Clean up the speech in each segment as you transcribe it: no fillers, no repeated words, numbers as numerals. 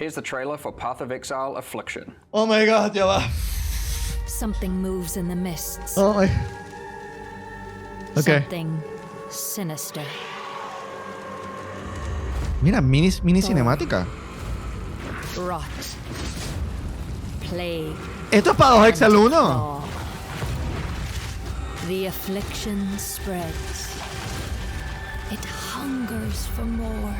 Here's the trailer for Path of Exile Affliction. Oh my god, ya va. Something moves in the mists. Oh my. Okay. Something sinister. Mira, mini cinemática. Rot. Plague. Esto es para 2 Exile 1. Thaw. The affliction spreads. It hungers for more.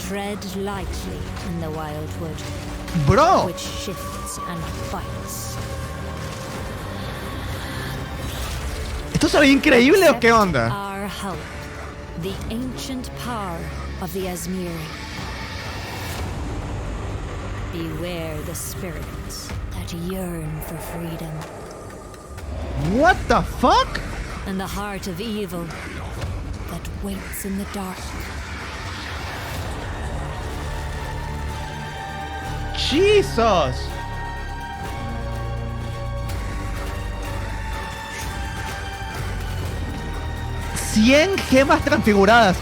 Tread lightly in the wildwood, Bro. which shifts and fights. ¿Esto se ve increíble o qué onda? Our help, the ancient power of the Asmiri. Beware the spirits that yearn for freedom, What the fuck? and the heart of evil that waits in the dark. Jesus. ¡100 gemas transfiguradas!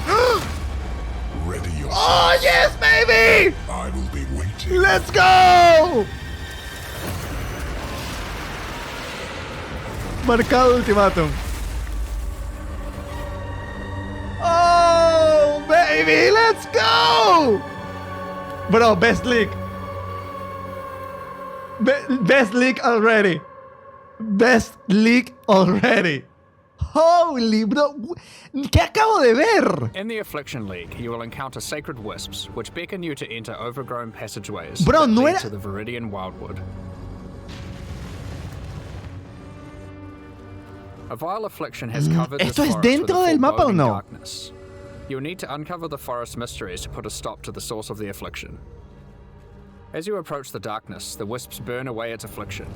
Ready yourself. ¡Oh, yes, baby! I will be waiting. ¡Let's go! Marcado ultimátum. ¡Oh, baby! ¡Let's go! Bro, best league. Best league already. Best league already. Holy bro, ¿qué acabo de ver? In the Affliction League, you will encounter sacred wisps, which beckon you to enter overgrown passageways Bro, that no lead era- to the Viridian Wildwood. A vile affliction has covered this ¿Esto es forest with dentro a del mapa o foreboding no? darkness. You will need to uncover the forest mysteries to put a stop to the source of the affliction. As you approach the darkness, the wisps burn away its affliction.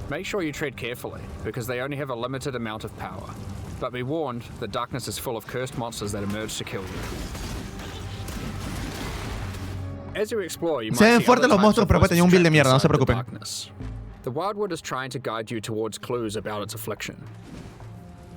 Make sure you tread carefully, because they only have a limited amount of power. But be warned, the darkness is full of cursed monsters that emerge to kill you. As you explore, you might Se ven see fuertes other los types monstruos, of pero puede tener un wisps build de mierda, no se trapped inside the preocupen. darkness. The Wildwood is trying to guide you towards clues about its affliction.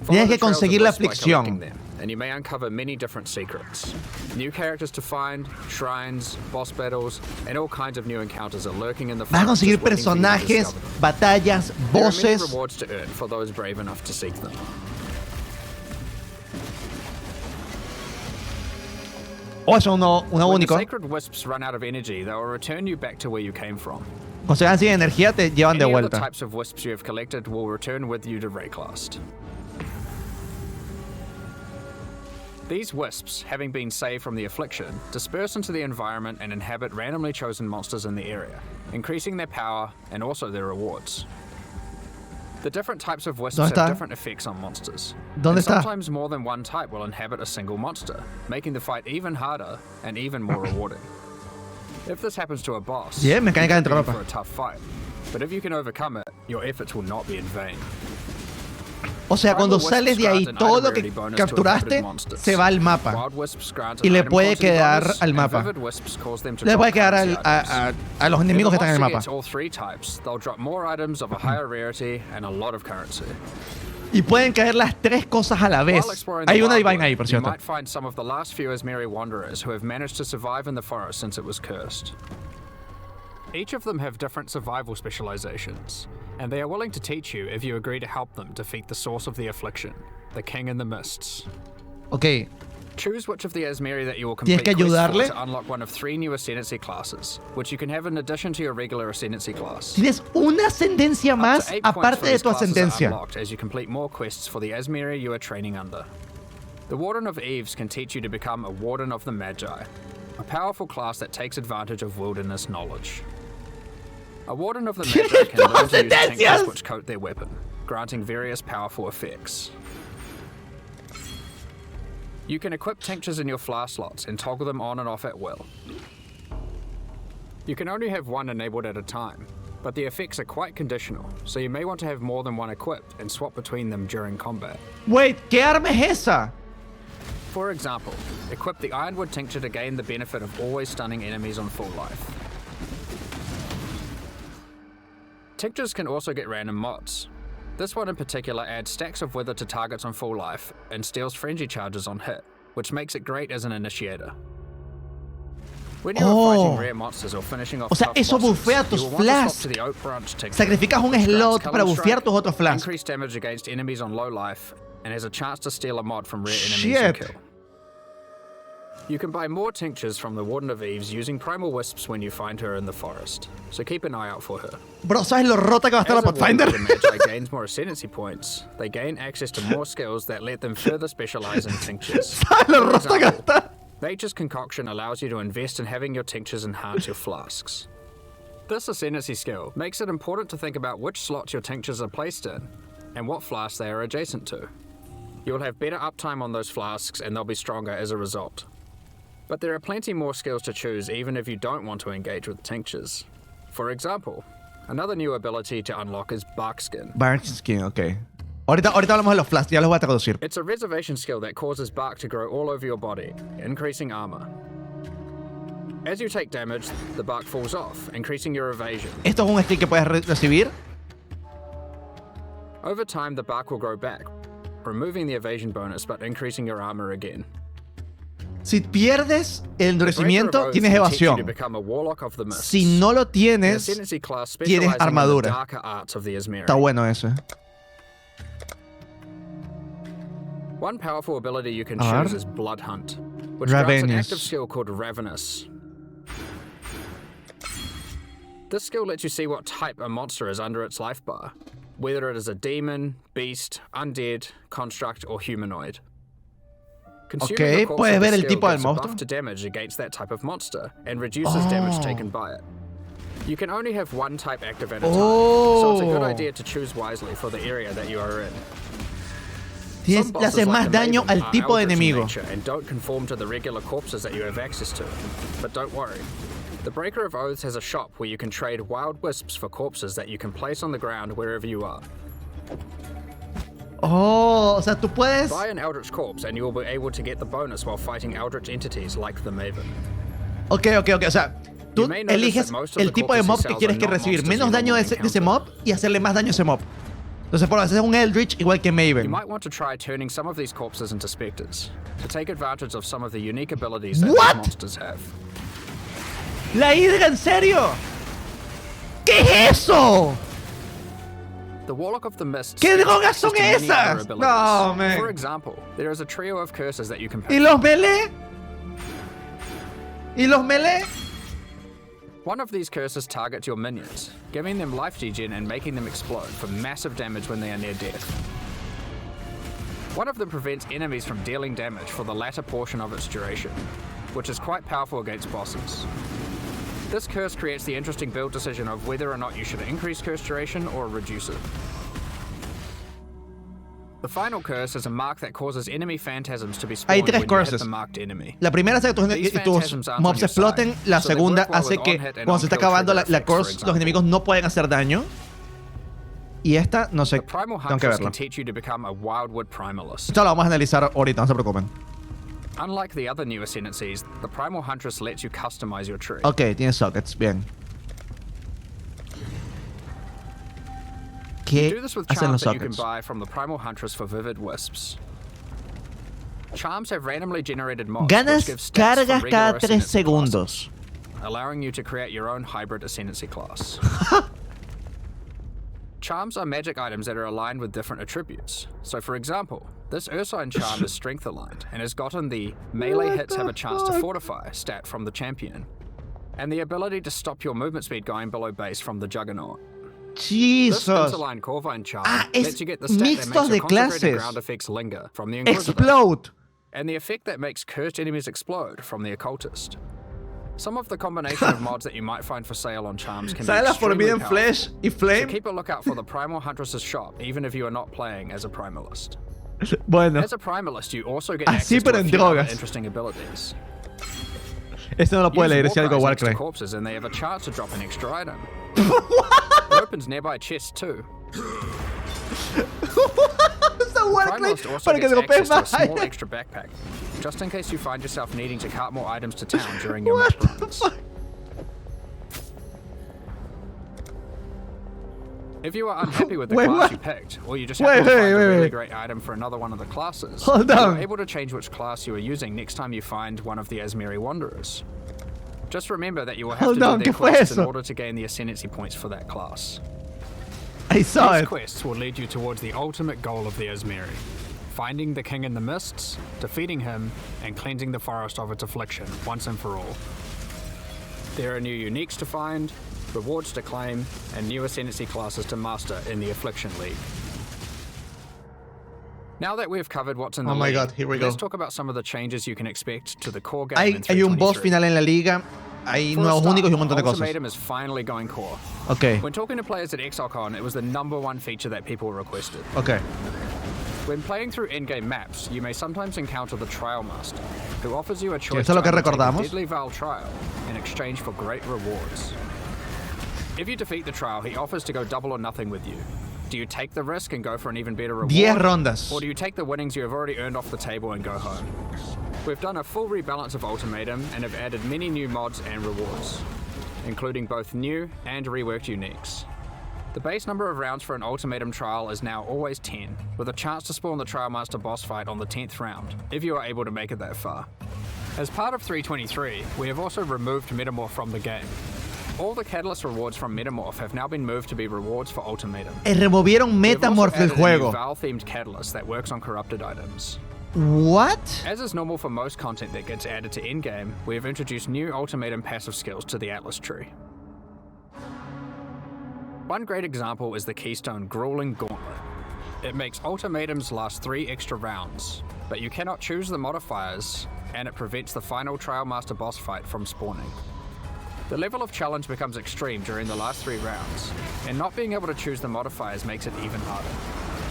Tienes que Follow the trails of conseguir la wisps by collecting aflicción. them, and you may uncover many different secrets. New characters to find, shrines, boss battles, and all kinds of new encounters are lurking in the Vas a forest conseguir just waiting for you to personajes, discover them. batallas, There are many voces. rewards to earn for those brave enough to seek them. Oh, eso es uno When the único. sacred wisps run out of energy, they will return you back to where you came from. Cuando se quedan sin energía, te llevan de Any other vuelta. types of wisps you have collected will return with you to Rayclast. These wisps, having been saved from the affliction, disperse into the environment and inhabit randomly chosen monsters in the area, increasing their power and also their rewards. The different types of wisps ¿Dónde have está? different effects on monsters. ¿Dónde and está? sometimes more than one type will inhabit a single monster, making the fight even harder and even more rewarding. If this happens to a boss, Yeah, mecánica de you can trampa. for a tough fight. But if you can overcome it, your efforts will not be in vain. O sea, cuando Wild sales wisps de ahí, grant an todo item lo que rarity bonus to capturaste inhabited monsters. se va al mapa. Wild wisps grant Y an le item puede quantity quedar bonus, al and mapa. vivid wisps cause them to Le drop puede quedar currency a items. los enemigos que están en el If a mapa. monster gets all three types, they'll drop more items of a higher rarity and a lot of currency. Y pueden caer las tres cosas a la vez. While exploring Hay the una divine Wildwood, ahí, por you cierto. might find some of the last few Asmiri wanderers who have managed to survive in the forest since it was cursed. Each of them have different survival specializations, and they are willing to teach you if you agree to help them defeat the source of the affliction, the King in the Mists. Ok, Choose which of the Asmiri that you will Tienes complete que quests for ayudarle. to unlock one of 3 new Ascendancy classes, which you can have in addition to your regular Ascendancy class. tienes una ascendencia Up to más 8 points aparte for de these tu classes are ascendencia. unlocked as you complete more quests for the Asmiri you are training under. The Warden of Eves can teach you to become a Warden of the Magi, a powerful class that takes advantage of wilderness knowledge. A Warden of the Magi Tienes can learn dos to use sentencias. tinctures which coat their weapon, granting various powerful effects. You can equip tinctures in your flask slots and toggle them on and off at will. You can only have one enabled at a time, but the effects are quite conditional, so you may want to have more than one equipped and swap between them during combat. Wait, ¿qué arma es esa? For example, equip the Ironwood Tincture to gain the benefit of always stunning enemies on full life. Tinctures can also get random mods. This one in particular adds stacks of wither to targets on full life and steals frenzy charges on hit, which makes it great as an initiator. When you're fighting rare monsters or finishing off O sea, tough eso bosses, bufea tus you will want to flasks. stop to the oak branch to Sacrificas un which grants slot Colour para bufear Strike, tus otros flasks. increase damage against enemies on low life, and has a chance to steal a mod from rare enemies Shit. and kill. You can buy more tinctures from the Warden of Eves using primal wisps when you find her in the forest, so keep an eye out for her. Bro, ¿sabes lo rota que va a estar As la a Warden Pathfinder? of the Magi gains more ascendancy points, they gain access to more skills that let them further specialize in tinctures. ¿Sabes lo For rota que va a example, estar? Nature's Concoction allows you to invest in having your tinctures enhance your flasks. This ascendancy skill makes it important to think about which slots your tinctures are placed in, and what flasks they are adjacent to. You'll have better uptime on those flasks and they'll be stronger as a result. But there are plenty more skills to choose even if you don't want to engage with tinctures. For example, another new ability to unlock is Bark Skin. Bark Skin, ok. Ahorita hablamos de los flasks, ya los voy a traducir. It's a reservation skill that causes bark to grow all over your body, increasing armor. As you take damage, the bark falls off, increasing your evasion. Esto es un skill que puedes recibir. Over time, the bark will grow back, removing the evasion bonus but increasing your armor again. Si pierdes el Breaker endurecimiento, of tienes Oaths can teach you to evasión. become a warlock of the mists. Si no lo An tienes, ascendancy class tienes specializing in the armadura. darker arts of the Esmeri. Está bueno eso. One powerful ability you can A ver. choose is Blood Hunt, which grants an Ravenous. active skill called Ravenous. This skill lets you see what type a monster is under its life bar, whether it is a demon, beast, undead, construct, or humanoid. Consuming Ok, a corpse puedes of ver the el skill tipo del gives a monstruo. buff to damage against that type of monster and reduces damage taken by it. You can only have one type active at a time, so it's a good Oh. idea to choose wisely for the area that you are in. Le Some bosses haces like más the daño Maven al are tipo de eldritch in enemigo. nature and don't conform to the regular corpses that you have access to. But don't worry. The Breaker of Oaths has a shop where you can trade wild wisps for corpses that you can place on the ground wherever you are. Oh, o sea, tú puedes... Buy an Eldritch corpse and you will be able to get the bonus while fighting Eldritch entities like the Maven. Ok, o sea, tú You may notice eliges that most of el the tipo de corpses mob he que sells quieres are que not recibir monsters menos you daño de normally ese mob y hacerle más daño a ese mob. Entonces, por hacer un Eldritch igual que You Maven. might want to try turning some of these corpses into specters to take advantage of some of the unique abilities that What? these monsters have. ¡La hidra, en serio! ¿Qué es eso? The Warlock of the Mist ¿Qué gets drogas access son to many other esas? abilities. No, man. For example, there is a trio of curses that you can ¿Y pick. los melee? ¿Y los melee? One of these curses targets your minions, giving them life degen and making them explode for massive damage when they are near death. One of them prevents enemies from dealing damage for the latter portion of its duration, which is quite powerful against bosses. This curse creates the interesting build decision of whether or not you should increase curse duration or reduce it. The final curse is a mark that causes enemy phantasms to be Hay spawned tres when you hit curses. the marked enemy. La primera hace que tus mobs exploten. La segunda hace que cuando se está acabando la course, los enemigos no pueden hacer daño. Y esta, no sé, The Primal tengo que Huntress verla. can teach you to become a Wildwood Primalist. Esto lo vamos a analizar ahorita, no se preocupen. Unlike the other new ascendancies, the Primal Huntress lets you customize your tree. Ok, tiene sockets, bien. You ¿Qué do this with hacen charms los that you can sockets? buy from the Primal Huntress for Vivid Wisps. Charms have randomly generated mobs Ganas which give stats for cargas regular cada 3 ascendancy segundos. classes, allowing you to create your own hybrid ascendancy class. Charms are magic items that are aligned with different attributes. So for example, this Ursine charm is strength aligned and has gotten the melee What hits the have a chance to fuck? fortify stat from the champion, and the ability to stop your movement speed going below base from the Juggernaut. This Jesus. Interline Corvine charm Ah, es lets you get the stat that mixtos makes de your concentrated clases. ground effects linger from the Inquisitor, Explode. and the effect that makes cursed enemies explode from the Occultist. Some of the combination of mods that you might find for sale on charms can be ¿Sabes la extremely Forbidden powerful. Flesh y So Flame? keep a lookout for the Primal Huntress's shop, even if you are not playing as a Primalist. Bueno, As a Primalist, you also get Así, access pero to a en few other drogas. interesting abilities. este no lo puede Use leer, es algo Warcries next to Warcry. corpses and they have a chance to drop an extra item. It opens nearby chests too. Está Warcry Primalist also para que gets dropees access to a más. small extra backpack, just in case you find yourself needing to cart more items to town during your What map the runs. fuck? If you are unhappy with the class you picked, or you just have to find a really great item for another one of the classes, you're able to change which class you are using next time you find one of the Asmeri Wanderers. Just remember that you will have to do their quests in order to gain the ascendancy points for that class. These quests will lead you towards the ultimate goal of the Asmeri: finding the King in the Mists, defeating him, and cleansing the forest of its affliction once and for all. There are new uniques to find, rewards to claim, and new ascendancy classes to master in the Affliction League. Now that we've covered what's in the league, God, here we go. Let's talk about some of the changes you can expect to the core game in 3.23. Hay un boss final en la liga, hay nuevos únicos y un montón de cosas. Ultimatum is finally going core. Okay. When talking to players at ExileCon, it was the #1 feature that people requested. Okay. When playing through in-game maps, you may sometimes encounter the Trial Master, who offers you a choice Esto es lo que to undertake a recordamos. deadly Val trial in exchange for great rewards. If you defeat the trial, he offers to go double or nothing with you. Do you take the risk and go for an even better reward? 10 rondas. Or do you take the winnings you have already earned off the table and go home? We've done a full rebalance of Ultimatum and have added many new mods and rewards, including both new and reworked uniques. The base number of rounds for an Ultimatum trial is now always 10, with a chance to spawn the Trial Master boss fight on the 10th round, if you are able to make it that far. As part of 3.23, we have also removed Metamorph from the game. All the Catalyst rewards from Metamorph have now been moved to be rewards for Ultimatum. Removieron Metamorph del juego. Val-themed catalyst that works on corrupted items. What? As is normal for most content that gets added to endgame, we have introduced new Ultimatum passive skills to the Atlas tree. One great example is the Keystone Grueling Gauntlet. It makes Ultimatums last 3 extra rounds, but you cannot choose the modifiers, and it prevents the final Trial Master boss fight from spawning. The level of challenge becomes extreme during the last 3 rounds, and not being able to choose the modifiers makes it even harder.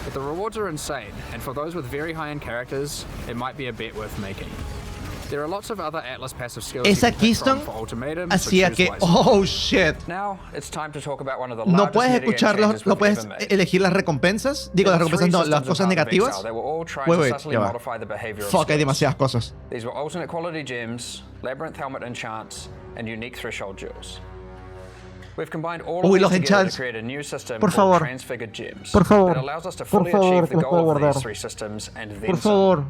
But the rewards are insane, and for those with very high-end characters, it might be a bet worth making. There are lots of other Atlas passive skills Esa you can pick from Keystone for Ultimatum, hacía so que... choose wisely. Oh, shit. Now, it's time to talk about one of the No largest puedes mitigate escucharlos, changes no we've puedes ever made. elegir las recompensas. Digo, las recompensas no, las cosas negativas. They were all trying to subtly ya va. modify the behavior of Fuck, hay skills. demasiadas cosas. These were alternate quality gems, labyrinth helmet enchants, and unique threshold jewels. We've combined all of Uy, these los together enchants. to create a new system Por called favor. Transfigured Gems Por favor. that allows us to Por fully favor, achieve the los goal puedo of guardar. these 3 systems and then Por some. favor.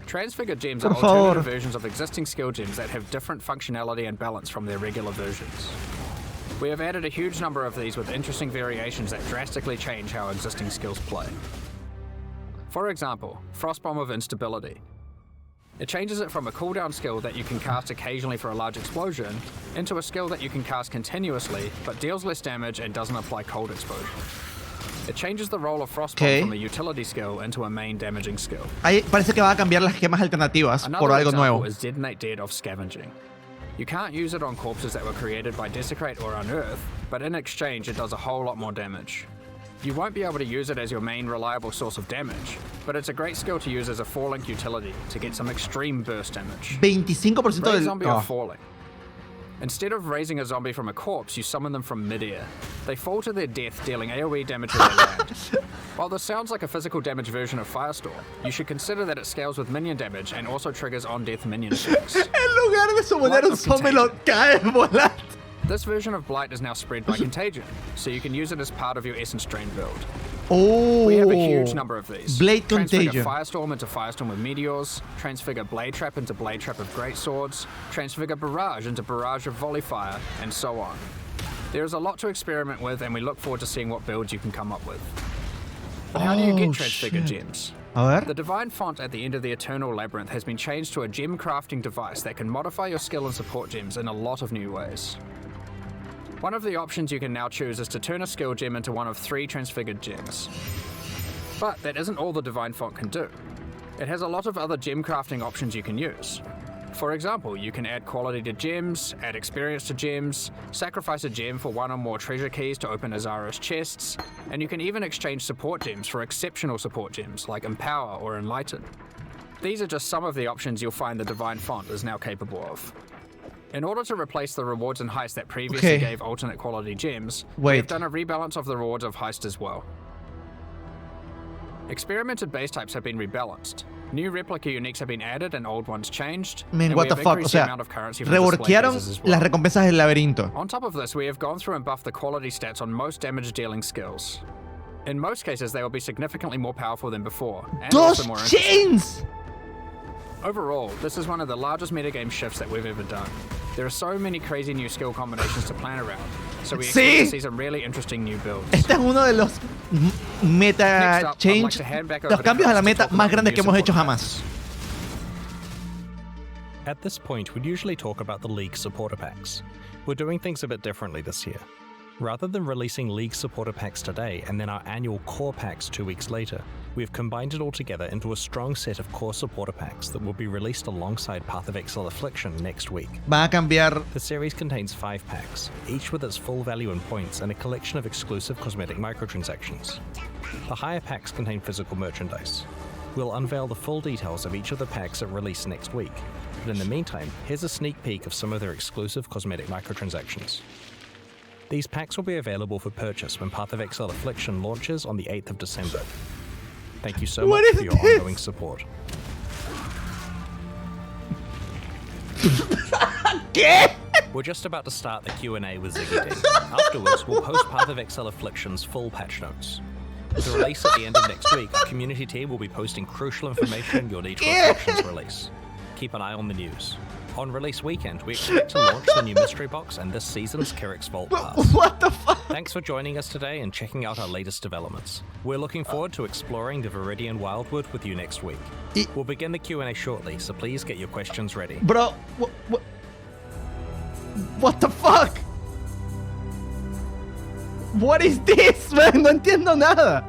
Transfigured Gems Por are alternative favor. versions of existing skill gems that have different functionality and balance from their regular versions. We have added a huge number of these with interesting variations that drastically change how existing skills play. For example, Frostbomb of Instability. It changes it from a cooldown skill that you can cast occasionally for a large explosion into a skill that you can cast continuously but deals less damage and doesn't apply cold exposure. It changes the role of Frostbomb from a utility skill into a main damaging skill. Ahí parece que va a cambiar las gemas alternativas por Another algo nuevo. example is Detonate Dead of Scavenging. You can't use it on corpses that were created by Desecrate or Unearth, but in exchange it does a whole lot more damage. You won't be able to use it as your main reliable source of damage, but it's a great skill to use as a 4-link utility to get some extreme burst damage. 25% Raise del... zombie are falling. Instead of raising a zombie from a corpse, you summon them from mid-air. They fall to their death, dealing AoE damage when they land. While this sounds like a physical damage version of Firestorm, you should consider that it scales with minion damage and also triggers on-death minion attacks. En lugar de summonar un zombie lo cae volando. This version of Blight is now spread by Contagion, so you can use it as part of your Essence Drain build. Oh. We have a huge number of these. Blade Transfigure Contagion. Firestorm into Firestorm with Meteors, Transfigure Blade Trap into Blade Trap of Great Swords, Transfigure Barrage into Barrage of Volley Fire, and so on. There is a lot to experiment with, and we look forward to seeing what builds you can come up with. But how do you get Transfigured Gems? A ver. The Divine Font at the end of the Eternal Labyrinth has been changed to a gem crafting device that can modify your skill and support gems in a lot of new ways. One of the options you can now choose is to turn a skill gem into one of 3 transfigured gems. But that isn't all the Divine Font can do. It has a lot of other gem crafting options you can use. For example, you can add quality to gems, add experience to gems, sacrifice a gem for 1 or more treasure keys to open Azaro's chests, and you can even exchange support gems for exceptional support gems like Empower or Enlighten. These are just some of the options you'll find the Divine Font is now capable of. In order to replace the rewards in Heist that previously gave alternate quality gems, we've done a rebalance of the rewards of Heist as well. Experimented base types have been rebalanced. New replica uniques have been added and old ones changed. Man, and what we the have fuck? O increased the sea, amount of currency from display reworkearon phases as well. las recompensas del laberinto. On top of this, we have gone through and buffed the quality stats on most damage-dealing skills. In most cases, they will be significantly more powerful than before, and also more ¡Dos interesting. chains! Overall, this is one of the largest metagame shifts that we've ever done. There are so many crazy new skill combinations to plan around, so we expect to see some really interesting new builds. Este es uno de los meta change, los cambios a la meta más grandes que hemos hecho jamás. At this point, we'd usually talk about the League supporter packs. We're doing things a bit differently this year. Rather than releasing League supporter packs today and then our annual core packs 2 weeks later, we've combined it all together into a strong set of core supporter packs that will be released alongside Path of Exile Affliction next week. Va a cambiar. The series contains 5 packs, each with its full value in points and a collection of exclusive cosmetic microtransactions. The higher packs contain physical merchandise. We'll unveil the full details of each of the packs at release next week, but in the meantime, here's a sneak peek of some of their exclusive cosmetic microtransactions. These packs will be available for purchase when Path of Exile Affliction launches on the 8th of December. Thank you so much for your ongoing support. ¿Qué? We're just about to start the Q&A with Ziggy D. Afterwards, we'll post Path of Exile Affliction's full patch notes. With the release at the end of next week, our community team will be posting crucial information you'll need for Affliction's release. Keep an eye on the news. On release weekend, we expect to launch the new mystery box and this season's Kerrick's Vault Pass. What the fuck? Thanks for joining us today and checking out our latest developments. We're looking forward to exploring the Viridian Wildwood with you next week. We'll begin the Q&A shortly, so please get your questions ready. Bro, what the fuck? What is this, man? No entiendo nada.